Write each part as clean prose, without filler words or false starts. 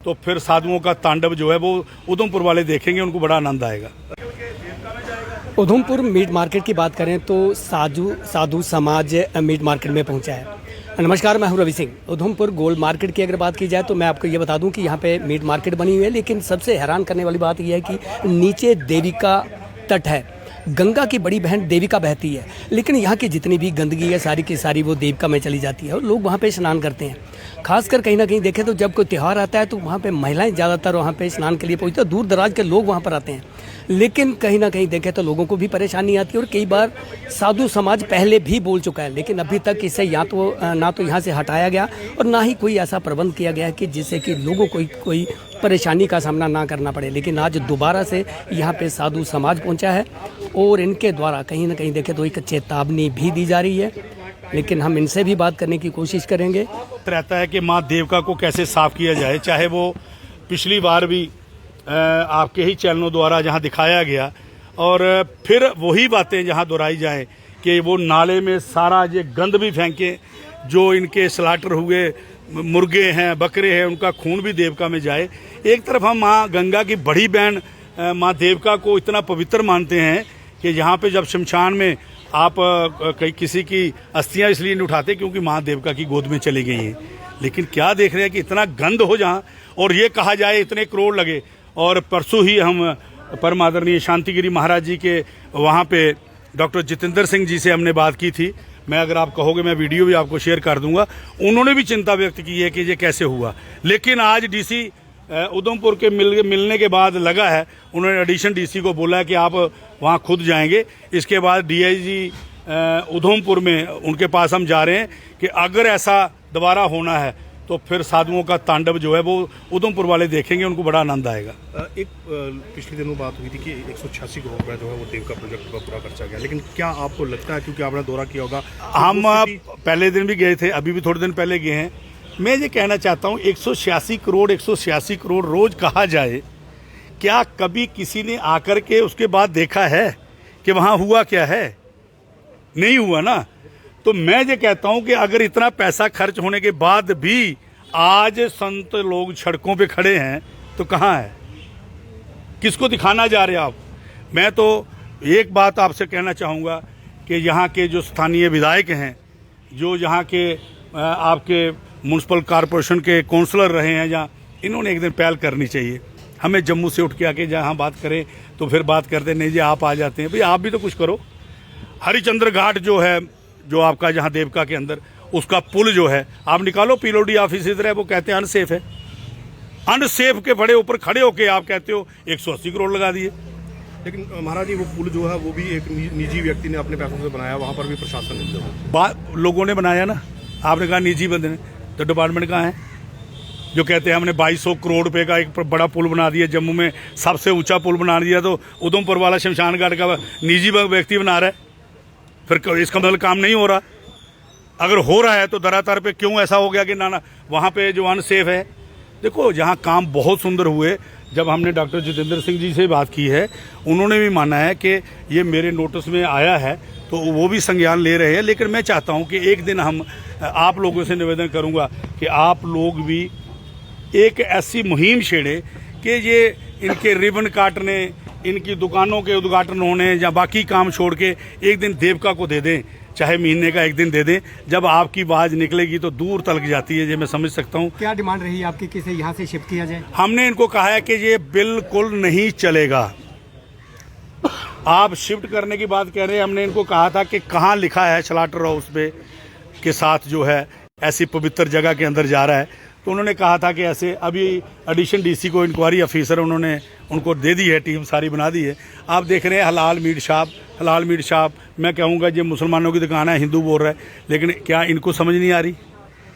तो फिर साधुओं का तांडव जो है वो उधमपुर वाले देखेंगे, उनको बड़ा आनंद आएगा। उधमपुर मीट मार्केट की बात करें तो साधु समाज मीट मार्केट में पहुंचा है। नमस्कार, मैं हूं रवि सिंह। उधमपुर गोल्ड मार्केट की अगर बात की जाए तो मैं आपको ये बता दूं कि यहाँ पे मीट मार्केट बनी हुई है, लेकिन सबसे हैरान करने वाली बात यह है कि नीचे देविका तट है, गंगा की बड़ी बहन देविका बहती है, लेकिन यहाँ की जितनी भी गंदगी है सारी की सारी वो देविका में चली जाती है और लोग वहाँ पे स्नान करते हैं। खासकर कहीं ना कहीं देखें तो जब कोई त्यौहार आता है तो वहाँ पे महिलाएं ज़्यादातर वहाँ पे स्नान के लिए पहुँचती हैं, दूर दराज के लोग वहाँ पर आते हैं, लेकिन कहीं ना कहीं देखें तो लोगों को भी परेशानी आती है और कई बार साधु समाज पहले भी बोल चुका है, लेकिन अभी तक इसे ना तो यहाँ से हटाया गया और ना ही कोई ऐसा प्रबंध किया गया कि जिससे कि लोगों को कोई परेशानी का सामना ना करना पड़े। लेकिन आज दोबारा से यहाँ पे साधु समाज पहुँचा है और इनके द्वारा कहीं ना कहीं देखें तो एक चेतावनी भी दी जा रही है, लेकिन हम इनसे भी बात करने की कोशिश करेंगे। रहता है कि माँ देविका को कैसे साफ किया जाए, चाहे वो पिछली बार भी आपके ही चैनलों द्वारा जहाँ दिखाया गया और फिर वही बातें जहाँ दोहराई जाएं कि वो नाले में सारा ये गंद भी फेंके, जो इनके स्लाटर हुए मुर्गे हैं बकरे हैं उनका खून भी देविका में जाए। एक तरफ हम माँ गंगा की बड़ी बहन माँ देविका को इतना पवित्र मानते हैं कि यहाँ पे जब शमशान में आप कहीं किसी की अस्थियाँ इसलिए नहीं उठाते क्योंकि माँ देविका की गोद में चली गई हैं, लेकिन क्या देख रहे हैं कि इतना गंद हो जहाँ और ये कहा जाए इतने करोड़ लगे। और परसों ही हम परम आदरणीय शांतिगिरी महाराज जी के वहाँ पे डॉक्टर जितेंद्र सिंह जी से हमने बात की थी। मैं अगर आप कहोगे मैं वीडियो भी आपको शेयर कर दूंगा। उन्होंने भी चिंता व्यक्त की है कि ये कैसे हुआ, लेकिन आज डीसी उधमपुर के मिलने के बाद लगा है, उन्होंने एडिशन डीसी को बोला है कि आप वहाँ खुद जाएंगे। इसके बाद डीआईजी उधमपुर में उनके पास हम जा रहे हैं कि अगर ऐसा दोबारा होना है तो फिर साधुओं का तांडव जो है वो उधमपुर वाले देखेंगे, उनको बड़ा आनंद आएगा। एक पिछले दिनों बात हुई थी कि 186 करोड़ रुपए जो है वो देविका प्रोजेक्ट पर पूरा खर्चा गया, लेकिन क्या आपको लगता है, क्योंकि आपने दौरा किया होगा, हम पहले दिन भी गए थे, अभी भी थोड़े दिन पहले गए हैं। मैं ये कहना चाहता हूँ 186 करोड़ रोज कहा जाए, क्या कभी किसी ने आकर के उसके बाद देखा है कि वहाँ हुआ क्या है? नहीं हुआ ना। तो मैं ये कहता हूं कि अगर इतना पैसा खर्च होने के बाद भी आज संत लोग सड़कों पे खड़े हैं तो कहां है, किसको दिखाना जा रहे हैं आप? मैं तो एक बात आपसे कहना चाहूंगा कि यहाँ के जो स्थानीय विधायक हैं, जो यहाँ के आपके म्यूनसिपल कॉरपोरेशन के काउंसलर रहे हैं, जहाँ इन्होंने एक दिन पहल करनी चाहिए। हमें जम्मू से उठ के आके जहाँ बात करें तो फिर बात करते नहीं जी आप आ जाते हैं, भाई आप भी तो कुछ करो। हरिचंद्र घाट जो है, जो आपका जहाँ देविका के अंदर उसका पुल जो है आप निकालो, पीलोडी ऑफिस इधर है, वो कहते हैं अनसेफ है। अनसेफ के बड़े ऊपर खड़े होके आप कहते हो 180 करोड़ लगा दिए। लेकिन महाराज जी वो पुल जो है वो भी एक निजी व्यक्ति ने अपने पैसों से बनाया, वहाँ पर भी प्रशासन ने लोगों ने बनाया ना, आपने कहा निजी बंदे ने, तो डिपार्टमेंट कहाँ है जो कहते हैं हमने 2200 करोड़ रुपए का एक बड़ा पुल बना दिया, जम्मू में सबसे ऊंचा पुल बना दिया, तो उधमपुर वाला शमशान घाट का निजी व्यक्ति बना रहा है। फिर इसका मतलब काम नहीं हो रहा। अगर हो रहा है तो दरातार पे क्यों ऐसा हो गया कि ना वहाँ पे जो अनसेफ है? देखो, जहाँ काम बहुत सुंदर हुए, जब हमने डॉक्टर जितेंद्र सिंह जी से बात की है, उन्होंने भी माना है कि ये मेरे नोटिस में आया है, तो वो भी संज्ञान ले रहे हैं। लेकिन मैं चाहता हूँ कि एक दिन हम आप लोगों से निवेदन करूँगा कि आप लोग भी एक ऐसी मुहिम छेड़े कि ये इनके रिबन काटने, इनकी दुकानों के उद्घाटन होने या बाकी काम छोड़ के एक दिन देविका को दे दें, चाहे महीने का एक दिन दे दें। जब आपकी आवाज निकलेगी तो दूर तलक जाती है, ये मैं समझ सकता हूँ। क्या डिमांड रही है आपकी कि इसे यहाँ से शिफ्ट किया जाए? हमने इनको कहा है कि ये बिल्कुल नहीं चलेगा। आप शिफ्ट करने की बात कह रहे हैं, हमने इनको कहा था कि कहाँ लिखा है स्लाटर हाउस पे के साथ जो है ऐसी पवित्र जगह के अंदर जा रहा है, तो उन्होंने कहा था कि ऐसे। अभी एडिशन डीसी को इंक्वायरी ऑफिसर उन्होंने उनको दे दी है, टीम सारी बना दी है। आप देख रहे हैं हलाल मीट शॉप, मैं कहूँगा ये मुसलमानों की दुकान है, हिंदू बोल रहा है, लेकिन क्या इनको समझ नहीं आ रही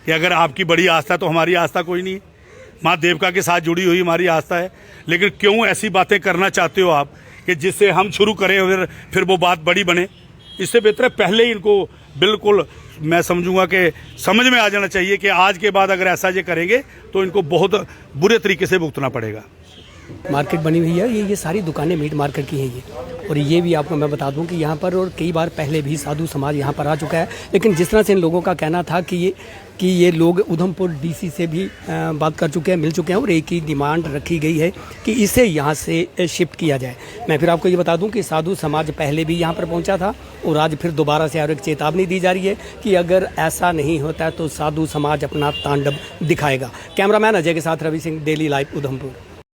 कि अगर आपकी बड़ी आस्था तो हमारी आस्था कोई नहीं है? माँ देविका के साथ जुड़ी हुई हमारी आस्था है, लेकिन क्यों ऐसी बातें करना चाहते हो आप कि जिससे हम शुरू करें फिर वो बात बड़ी बने? इससे बेहतर है पहले ही इनको बिल्कुल, मैं समझूंगा कि समझ में आ जाना चाहिए कि आज के बाद अगर ऐसा ये करेंगे तो इनको बहुत बुरे तरीके से भुगतना पड़ेगा। मार्केट बनी हुई है, ये सारी दुकानें मीट मार्केट की हैं ये। और ये भी आपको मैं बता दूं कि यहाँ पर और कई बार पहले भी साधु समाज यहाँ पर आ चुका है, लेकिन जिस तरह से इन लोगों का कहना था कि ये लोग उधमपुर डीसी से भी बात कर चुके हैं, मिल चुके हैं, और एक ही डिमांड रखी गई है कि इसे यहाँ से शिफ्ट किया जाए। मैं फिर आपको ये बता दूं कि साधु समाज पहले भी यहाँ पर पहुँचा था और आज फिर दोबारा से और एक चेतावनी दी जा रही है कि अगर ऐसा नहीं होता है तो साधु समाज अपना तांडव दिखाएगा। कैमरामैन अजय के साथ रवि सिंह, डेली लाइव, उधमपुर।